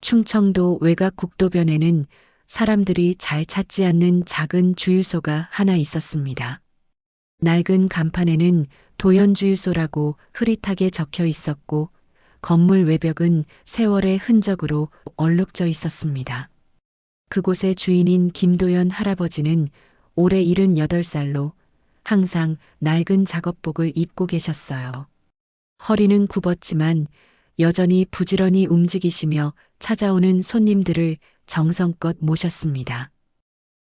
충청도 외곽 국도변에는 사람들이 잘 찾지 않는 작은 주유소가 하나 있었습니다. 낡은 간판에는 도연주유소라고 흐릿하게 적혀 있었고 건물 외벽은 세월의 흔적으로 얼룩져 있었습니다. 그곳의 주인인 김도연 할아버지는 올해 78살로 항상 낡은 작업복을 입고 계셨어요. 허리는 굽었지만 여전히 부지런히 움직이시며 찾아오는 손님들을 정성껏 모셨습니다.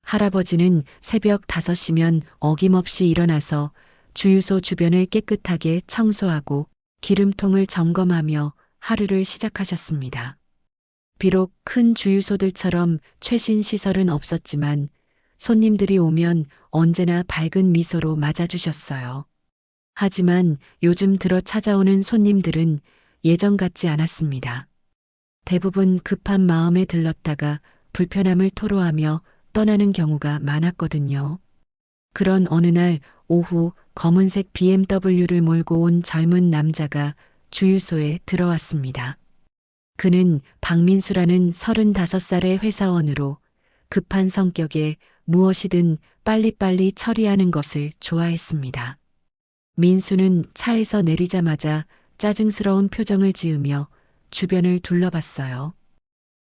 할아버지는 새벽 5시면 어김없이 일어나서 주유소 주변을 깨끗하게 청소하고 기름통을 점검하며 하루를 시작하셨습니다. 비록 큰 주유소들처럼 최신 시설은 없었지만 손님들이 오면 언제나 밝은 미소로 맞아주셨어요. 하지만 요즘 들어 찾아오는 손님들은 예전 같지 않았습니다. 대부분 급한 마음에 들렀다가 불편함을 토로하며 떠나는 경우가 많았거든요. 그런 어느 날 오후 검은색 BMW를 몰고 온 젊은 남자가 주유소에 들어왔습니다. 그는 박민수라는 35살의 회사원으로 급한 성격에 무엇이든 빨리빨리 처리하는 것을 좋아했습니다. 민수는 차에서 내리자마자 짜증스러운 표정을 지으며 주변을 둘러봤어요.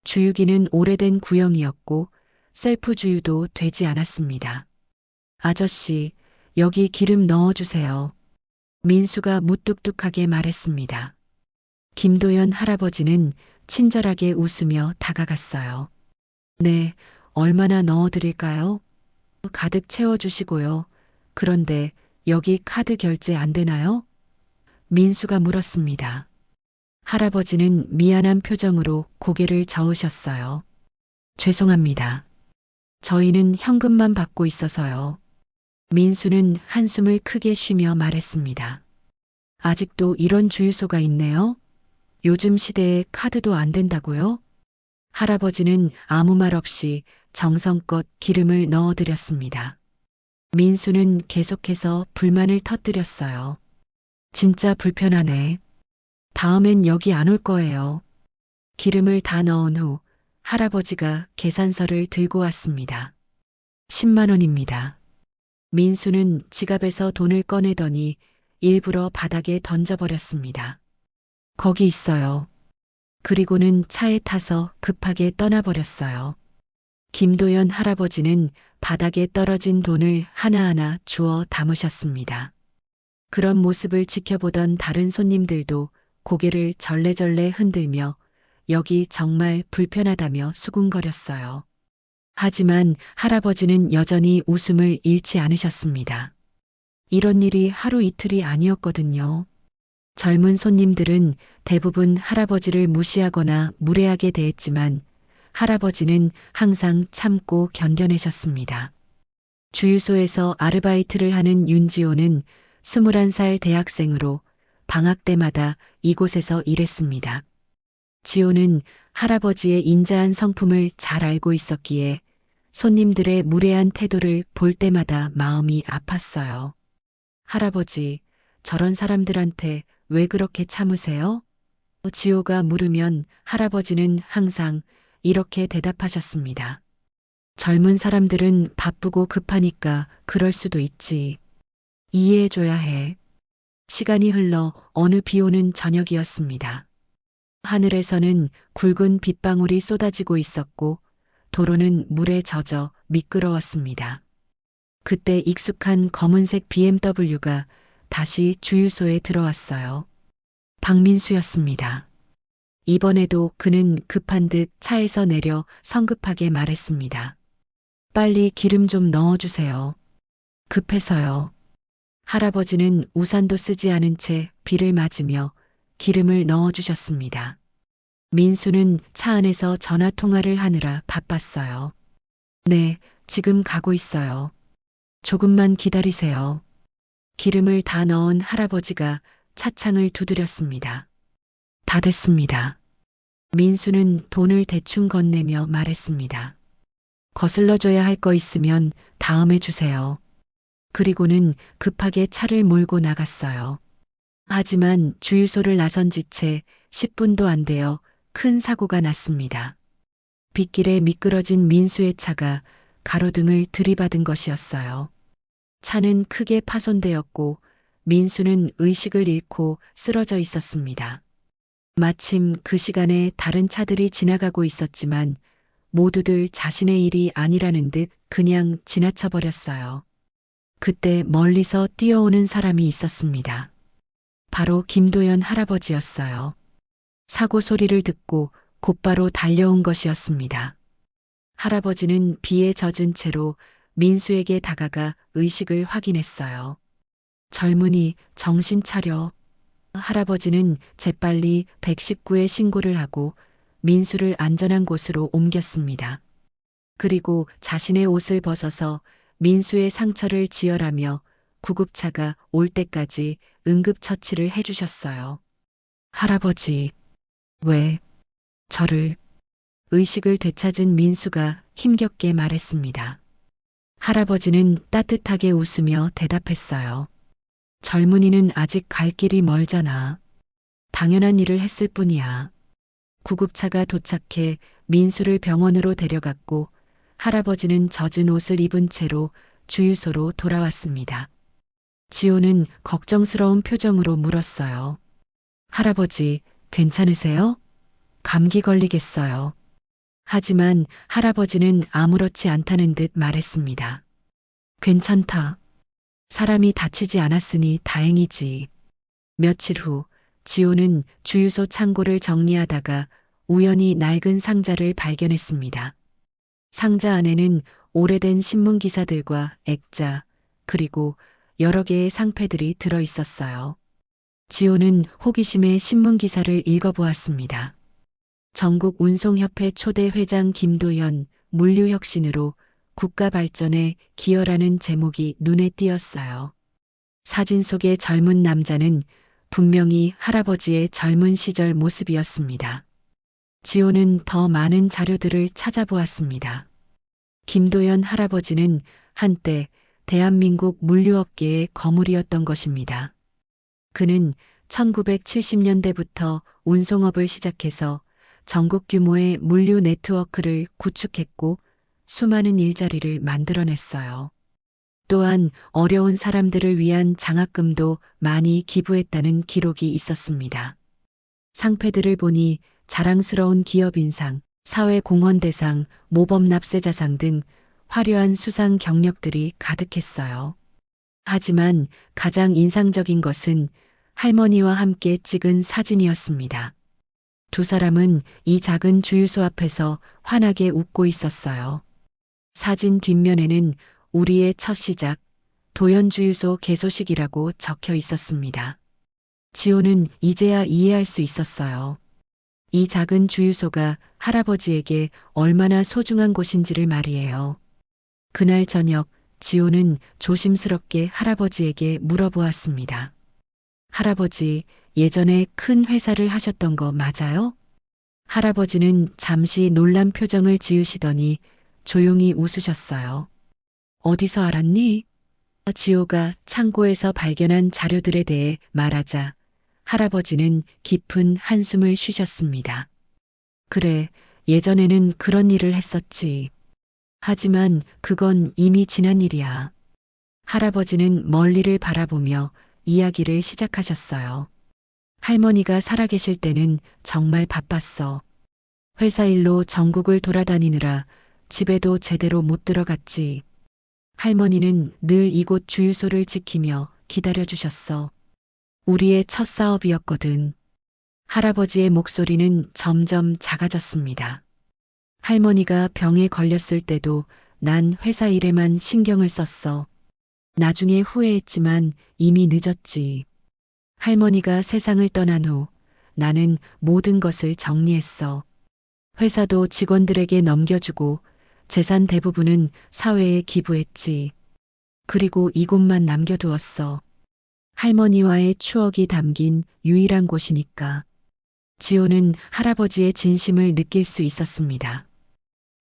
주유기는 오래된 구형이었고 셀프 주유도 되지 않았습니다. 아저씨, 여기 기름 넣어주세요. 민수가 무뚝뚝하게 말했습니다. 김도연 할아버지는 친절하게 웃으며 다가갔어요. 네, 얼마나 넣어드릴까요? 가득 채워주시고요. 그런데 여기 카드 결제 안 되나요? 민수가 물었습니다. 할아버지는 미안한 표정으로 고개를 저으셨어요. 죄송합니다. 저희는 현금만 받고 있어서요. 민수는 한숨을 크게 쉬며 말했습니다. 아직도 이런 주유소가 있네요? 요즘 시대에 카드도 안 된다고요? 할아버지는 아무 말 없이 정성껏 기름을 넣어드렸습니다. 민수는 계속해서 불만을 터뜨렸어요. 진짜 불편하네. 다음엔 여기 안 올 거예요. 기름을 다 넣은 후 할아버지가 계산서를 들고 왔습니다. 10만 원입니다. 민수는 지갑에서 돈을 꺼내더니 일부러 바닥에 던져버렸습니다. 거기 있어요. 그리고는 차에 타서 급하게 떠나버렸어요. 김도연 할아버지는 바닥에 떨어진 돈을 하나하나 주워 담으셨습니다. 그런 모습을 지켜보던 다른 손님들도 고개를 절레절레 흔들며 여기 정말 불편하다며 수군거렸어요. 하지만 할아버지는 여전히 웃음을 잃지 않으셨습니다. 이런 일이 하루 이틀이 아니었거든요. 젊은 손님들은 대부분 할아버지를 무시하거나 무례하게 대했지만 할아버지는 항상 참고 견뎌내셨습니다. 주유소에서 아르바이트를 하는 윤지호는 21살 대학생으로 방학 때마다 이곳에서 일했습니다. 지호는 할아버지의 인자한 성품을 잘 알고 있었기에 손님들의 무례한 태도를 볼 때마다 마음이 아팠어요. 할아버지, 저런 사람들한테 왜 그렇게 참으세요? 지호가 물으면 할아버지는 항상 이렇게 대답하셨습니다. 젊은 사람들은 바쁘고 급하니까 그럴 수도 있지. 이해해줘야 해. 시간이 흘러 어느 비 오는 저녁이었습니다. 하늘에서는 굵은 빗방울이 쏟아지고 있었고 도로는 물에 젖어 미끄러웠습니다. 그때 익숙한 검은색 BMW가 다시 주유소에 들어왔어요. 박민수였습니다. 이번에도 그는 급한 듯 차에서 내려 성급하게 말했습니다. 빨리 기름 좀 넣어주세요. 급해서요. 할아버지는 우산도 쓰지 않은 채 비를 맞으며 기름을 넣어주셨습니다. 민수는 차 안에서 전화 통화를 하느라 바빴어요. 네, 지금 가고 있어요. 조금만 기다리세요. 기름을 다 넣은 할아버지가 차창을 두드렸습니다. 다 됐습니다. 민수는 돈을 대충 건네며 말했습니다. 거슬러줘야 할 거 있으면 다음에 주세요. 그리고는 급하게 차를 몰고 나갔어요. 하지만 주유소를 나선 지 채 10분도 안 되어 큰 사고가 났습니다. 빗길에 미끄러진 민수의 차가 가로등을 들이받은 것이었어요. 차는 크게 파손되었고 민수는 의식을 잃고 쓰러져 있었습니다. 마침 그 시간에 다른 차들이 지나가고 있었지만 모두들 자신의 일이 아니라는 듯 그냥 지나쳐 버렸어요. 그때 멀리서 뛰어오는 사람이 있었습니다. 바로 김도연 할아버지였어요. 사고 소리를 듣고 곧바로 달려온 것이었습니다. 할아버지는 비에 젖은 채로 민수에게 다가가 의식을 확인했어요. 젊은이, 정신 차려. 할아버지는 재빨리 119에 신고를 하고 민수를 안전한 곳으로 옮겼습니다. 그리고 자신의 옷을 벗어서 민수의 상처를 지혈하며 구급차가 올 때까지 응급처치를 해주셨어요. 할아버지, 왜 저를? 의식을 되찾은 민수가 힘겹게 말했습니다. 할아버지는 따뜻하게 웃으며 대답했어요. 젊은이는 아직 갈 길이 멀잖아. 당연한 일을 했을 뿐이야. 구급차가 도착해 민수를 병원으로 데려갔고 할아버지는 젖은 옷을 입은 채로 주유소로 돌아왔습니다. 지호는 걱정스러운 표정으로 물었어요. 할아버지, 괜찮으세요? 감기 걸리겠어요. 하지만 할아버지는 아무렇지 않다는 듯 말했습니다. 괜찮다. 사람이 다치지 않았으니 다행이지. 며칠 후 지호는 주유소 창고를 정리하다가 우연히 낡은 상자를 발견했습니다. 상자 안에는 오래된 신문 기사들과 액자, 그리고 여러 개의 상패들이 들어 있었어요. 지호는 호기심에 신문 기사를 읽어보았습니다. 전국 운송협회 초대 회장 김도연, 물류혁신으로 국가 발전에 기여라는 제목이 눈에 띄었어요. 사진 속의 젊은 남자는 분명히 할아버지의 젊은 시절 모습이었습니다. 지호는 더 많은 자료들을 찾아보았습니다. 김도연 할아버지는 한때 대한민국 물류업계의 거물이었던 것입니다. 그는 1970년대부터 운송업을 시작해서 전국 규모의 물류 네트워크를 구축했고 수많은 일자리를 만들어냈어요. 또한 어려운 사람들을 위한 장학금도 많이 기부했다는 기록이 있었습니다. 상패들을 보니 자랑스러운 기업인상, 사회공헌대상, 모범납세자상 등 화려한 수상 경력들이 가득했어요. 하지만 가장 인상적인 것은 할머니와 함께 찍은 사진이었습니다. 두 사람은 이 작은 주유소 앞에서 환하게 웃고 있었어요. 사진 뒷면에는 우리의 첫 시작, 도연주유소 개소식이라고 적혀 있었습니다. 지호는 이제야 이해할 수 있었어요. 이 작은 주유소가 할아버지에게 얼마나 소중한 곳인지를 말이에요. 그날 저녁 지호는 조심스럽게 할아버지에게 물어보았습니다. 할아버지, 예전에 큰 회사를 하셨던 거 맞아요? 할아버지는 잠시 놀란 표정을 지으시더니 조용히 웃으셨어요. 어디서 알았니? 지호가 창고에서 발견한 자료들에 대해 말하자 할아버지는 깊은 한숨을 쉬셨습니다. 그래, 예전에는 그런 일을 했었지. 하지만 그건 이미 지난 일이야. 할아버지는 멀리를 바라보며 이야기를 시작하셨어요. 할머니가 살아계실 때는 정말 바빴어. 회사 일로 전국을 돌아다니느라 집에도 제대로 못 들어갔지. 할머니는 늘 이곳 주유소를 지키며 기다려주셨어. 우리의 첫 사업이었거든. 할아버지의 목소리는 점점 작아졌습니다. 할머니가 병에 걸렸을 때도 난 회사 일에만 신경을 썼어. 나중에 후회했지만 이미 늦었지. 할머니가 세상을 떠난 후 나는 모든 것을 정리했어. 회사도 직원들에게 넘겨주고 재산 대부분은 사회에 기부했지. 그리고 이곳만 남겨두었어. 할머니와의 추억이 담긴 유일한 곳이니까. 지호는 할아버지의 진심을 느낄 수 있었습니다.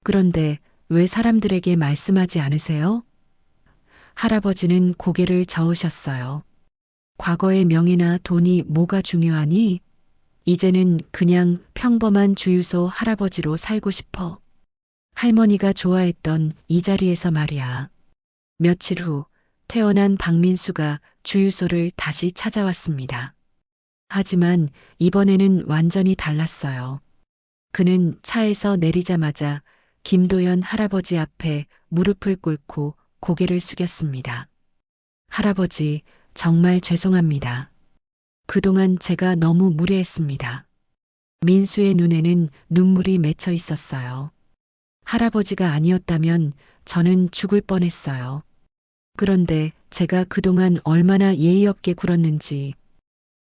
그런데 왜 사람들에게 말씀하지 않으세요? 할아버지는 고개를 저으셨어요. 과거의 명예나 돈이 뭐가 중요하니? 이제는 그냥 평범한 주유소 할아버지로 살고 싶어. 할머니가 좋아했던 이 자리에서 말이야. 며칠 후 태어난 박민수가 주유소를 다시 찾아왔습니다. 하지만 이번에는 완전히 달랐어요. 그는 차에서 내리자마자 김도연 할아버지 앞에 무릎을 꿇고 고개를 숙였습니다. 할아버지, 정말 죄송합니다. 그동안 제가 너무 무례했습니다. 민수의 눈에는 눈물이 맺혀 있었어요. 할아버지가 아니었다면 저는 죽을 뻔했어요. 그런데 제가 그동안 얼마나 예의 없게 굴었는지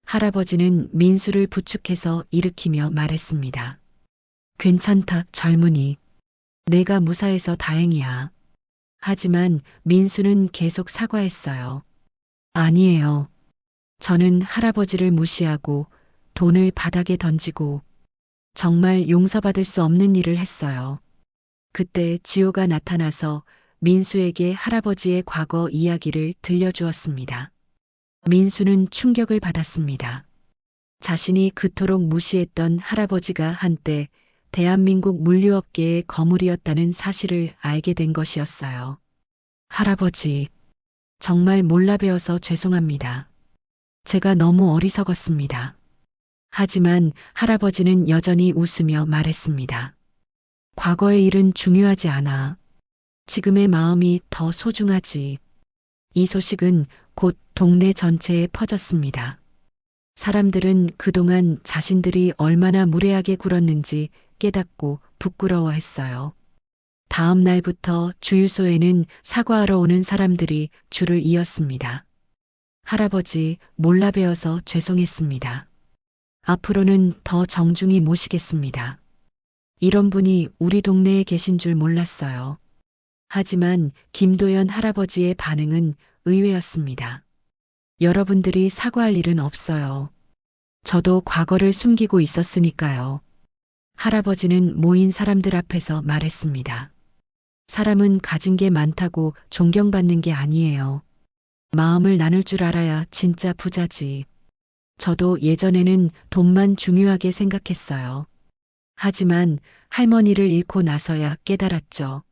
할아버지는 민수를 부축해서 일으키며 말했습니다. 괜찮다, 젊은이. 내가 무사해서 다행이야. 하지만 민수는 계속 사과했어요. 아니에요. 저는 할아버지를 무시하고 돈을 바닥에 던지고 정말 용서받을 수 없는 일을 했어요. 그때 지호가 나타나서 민수에게 할아버지의 과거 이야기를 들려주었습니다. 민수는 충격을 받았습니다. 자신이 그토록 무시했던 할아버지가 한때 대한민국 물류업계의 거물이었다는 사실을 알게 된 것이었어요. 할아버지, 정말 몰라 배워서 죄송합니다. 제가 너무 어리석었습니다. 하지만 할아버지는 여전히 웃으며 말했습니다. 과거의 일은 중요하지 않아. 지금의 마음이 더 소중하지. 이 소식은 곧 동네 전체에 퍼졌습니다. 사람들은 그동안 자신들이 얼마나 무례하게 굴었는지 깨닫고 부끄러워했어요. 다음 날부터 주유소에는 사과하러 오는 사람들이 줄을 이었습니다. 할아버지, 몰라 배워서 죄송했습니다. 앞으로는 더 정중히 모시겠습니다. 이런 분이 우리 동네에 계신 줄 몰랐어요. 하지만 김도연 할아버지의 반응은 의외였습니다. 여러분들이 사과할 일은 없어요. 저도 과거를 숨기고 있었으니까요. 할아버지는 모인 사람들 앞에서 말했습니다. 사람은 가진 게 많다고 존경받는 게 아니에요. 마음을 나눌 줄 알아야 진짜 부자지. 저도 예전에는 돈만 중요하게 생각했어요. 하지만 할머니를 잃고 나서야 깨달았죠.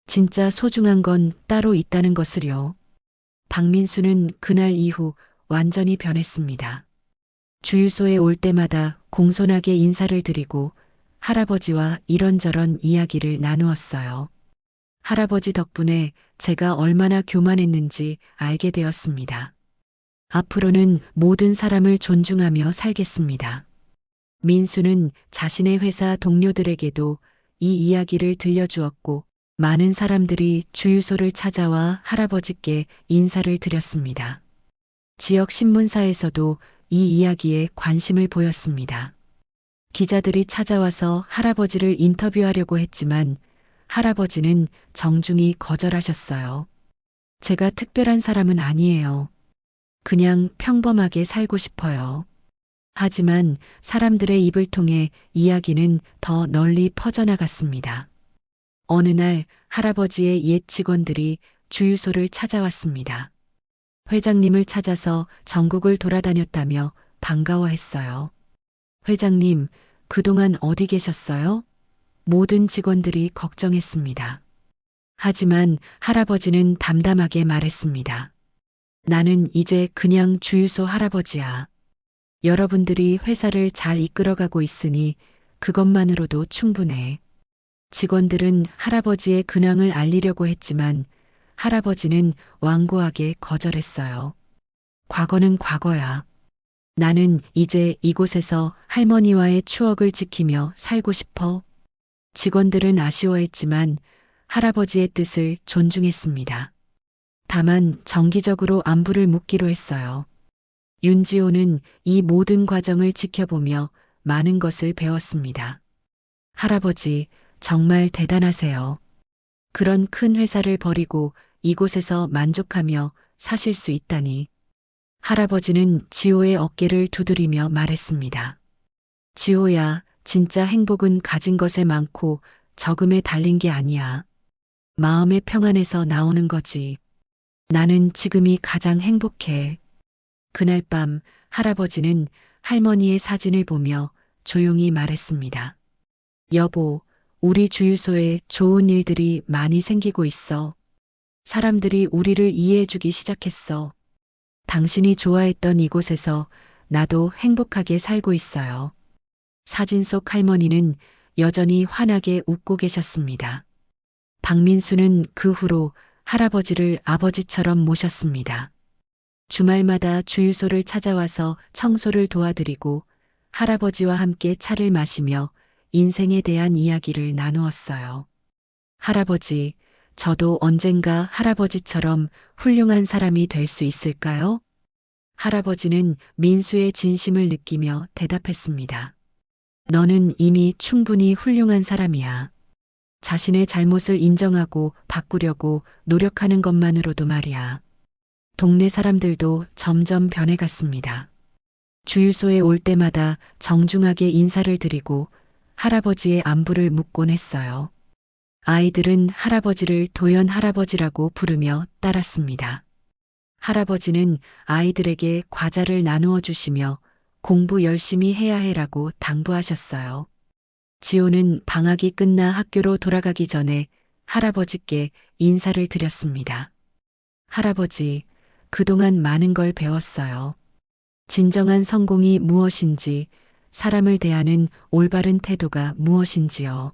진짜 소중한 건 따로 있다는 것을요. 박민수는 그날 이후 완전히 변했습니다. 주유소에 올 때마다 공손하게 인사를 드리고 할아버지와 이런저런 이야기를 나누었어요. 할아버지 덕분에 제가 얼마나 교만했는지 알게 되었습니다. 앞으로는 모든 사람을 존중하며 살겠습니다. 민수는 자신의 회사 동료들에게도 이 이야기를 들려주었고 많은 사람들이 주유소를 찾아와 할아버지께 인사를 드렸습니다. 지역 신문사에서도 이 이야기에 관심을 보였습니다. 기자들이 찾아와서 할아버지를 인터뷰하려고 했지만 할아버지는 정중히 거절하셨어요. 제가 특별한 사람은 아니에요. 그냥 평범하게 살고 싶어요. 하지만 사람들의 입을 통해 이야기는 더 널리 퍼져나갔습니다. 어느 날 할아버지의 옛 직원들이 주유소를 찾아왔습니다. 회장님을 찾아서 전국을 돌아다녔다며 반가워했어요. 회장님, 그동안 어디 계셨어요? 모든 직원들이 걱정했습니다. 하지만 할아버지는 담담하게 말했습니다. 나는 이제 그냥 주유소 할아버지야. 여러분들이 회사를 잘 이끌어가고 있으니 그것만으로도 충분해. 직원들은 할아버지의 근황을 알리려고 했지만 할아버지는 완고하게 거절했어요. 과거는 과거야. 나는 이제 이곳에서 할머니와의 추억을 지키며 살고 싶어. 직원들은 아쉬워했지만 할아버지의 뜻을 존중했습니다. 다만 정기적으로 안부를 묻기로 했어요. 윤지호는 이 모든 과정을 지켜보며 많은 것을 배웠습니다. 할아버지, 정말 대단하세요. 그런 큰 회사를 버리고 이곳에서 만족하며 사실 수 있다니. 할아버지는 지호의 어깨를 두드리며 말했습니다. 지호야, 진짜 행복은 가진 것에 많고 적음에 달린 게 아니야. 마음의 평안에서 나오는 거지. 나는 지금이 가장 행복해. 그날 밤 할아버지는 할머니의 사진을 보며 조용히 말했습니다. 여보, 우리 주유소에 좋은 일들이 많이 생기고 있어. 사람들이 우리를 이해해주기 시작했어. 당신이 좋아했던 이곳에서 나도 행복하게 살고 있어요. 사진 속 할머니는 여전히 환하게 웃고 계셨습니다. 박민수는 그 후로 할아버지를 아버지처럼 모셨습니다. 주말마다 주유소를 찾아와서 청소를 도와드리고 할아버지와 함께 차를 마시며 인생에 대한 이야기를 나누었어요. 할아버지, 저도 언젠가 할아버지처럼 훌륭한 사람이 될 수 있을까요? 할아버지는 민수의 진심을 느끼며 대답했습니다. 너는 이미 충분히 훌륭한 사람이야. 자신의 잘못을 인정하고 바꾸려고 노력하는 것만으로도 말이야. 동네 사람들도 점점 변해갔습니다. 주유소에 올 때마다 정중하게 인사를 드리고 할아버지의 안부를 묻곤 했어요. 아이들은 할아버지를 도연 할아버지라고 부르며 따랐습니다. 할아버지는 아이들에게 과자를 나누어 주시며 공부 열심히 해야 해라고 당부하셨어요. 지호는 방학이 끝나 학교로 돌아가기 전에 할아버지께 인사를 드렸습니다. 할아버지, 그동안 많은 걸 배웠어요. 진정한 성공이 무엇인지, 사람을 대하는 올바른 태도가 무엇인지요.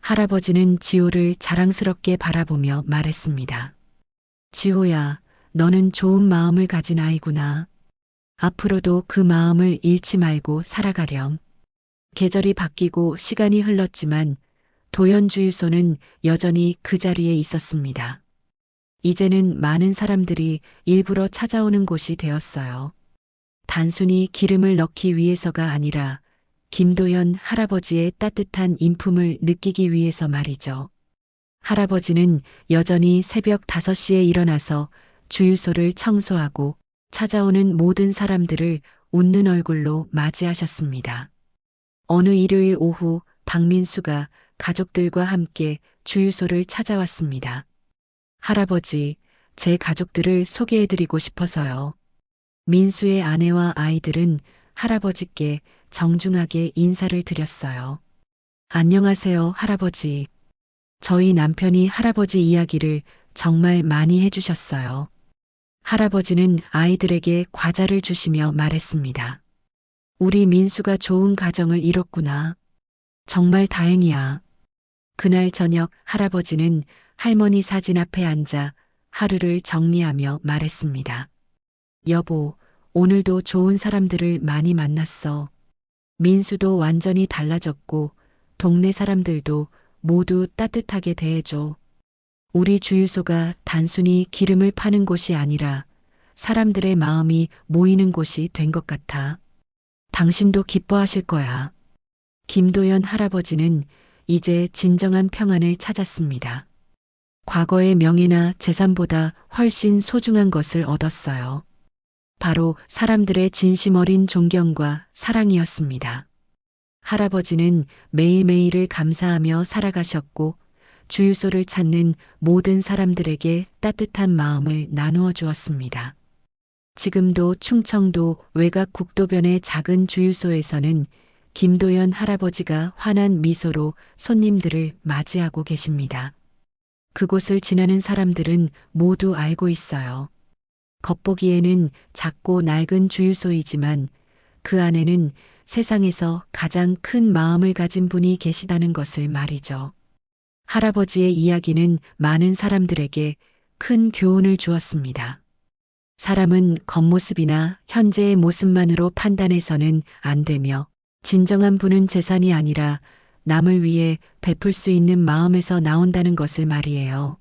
할아버지는 지호를 자랑스럽게 바라보며 말했습니다. 지호야, 너는 좋은 마음을 가진 아이구나. 앞으로도 그 마음을 잃지 말고 살아가렴. 계절이 바뀌고 시간이 흘렀지만 도연주유소는 여전히 그 자리에 있었습니다. 이제는 많은 사람들이 일부러 찾아오는 곳이 되었어요. 단순히 기름을 넣기 위해서가 아니라 김도연 할아버지의 따뜻한 인품을 느끼기 위해서 말이죠. 할아버지는 여전히 새벽 5시에 일어나서 주유소를 청소하고 찾아오는 모든 사람들을 웃는 얼굴로 맞이하셨습니다. 어느 일요일 오후 박민수가 가족들과 함께 주유소를 찾아왔습니다. 할아버지, 제 가족들을 소개해드리고 싶어서요. 민수의 아내와 아이들은 할아버지께 정중하게 인사를 드렸어요. 안녕하세요, 할아버지. 저희 남편이 할아버지 이야기를 정말 많이 해주셨어요. 할아버지는 아이들에게 과자를 주시며 말했습니다. 우리 민수가 좋은 가정을 이뤘구나. 정말 다행이야. 그날 저녁 할아버지는 할머니 사진 앞에 앉아 하루를 정리하며 말했습니다. 여보, 오늘도 좋은 사람들을 많이 만났어. 민수도 완전히 달라졌고 동네 사람들도 모두 따뜻하게 대해줘. 우리 주유소가 단순히 기름을 파는 곳이 아니라 사람들의 마음이 모이는 곳이 된 것 같아. 당신도 기뻐하실 거야. 김도연 할아버지는 이제 진정한 평안을 찾았습니다. 과거의 명예나 재산보다 훨씬 소중한 것을 얻었어요. 바로 사람들의 진심 어린 존경과 사랑이었습니다. 할아버지는 매일매일을 감사하며 살아가셨고 주유소를 찾는 모든 사람들에게 따뜻한 마음을 나누어 주었습니다. 지금도 충청도 외곽 국도변의 작은 주유소에서는 김도연 할아버지가 환한 미소로 손님들을 맞이하고 계십니다. 그곳을 지나는 사람들은 모두 알고 있어요. 겉보기에는 작고 낡은 주유소이지만 그 안에는 세상에서 가장 큰 마음을 가진 분이 계시다는 것을 말이죠. 할아버지의 이야기는 많은 사람들에게 큰 교훈을 주었습니다. 사람은 겉모습이나 현재의 모습만으로 판단해서는 안 되며 진정한 부는 재산이 아니라 남을 위해 베풀 수 있는 마음에서 나온다는 것을 말이에요.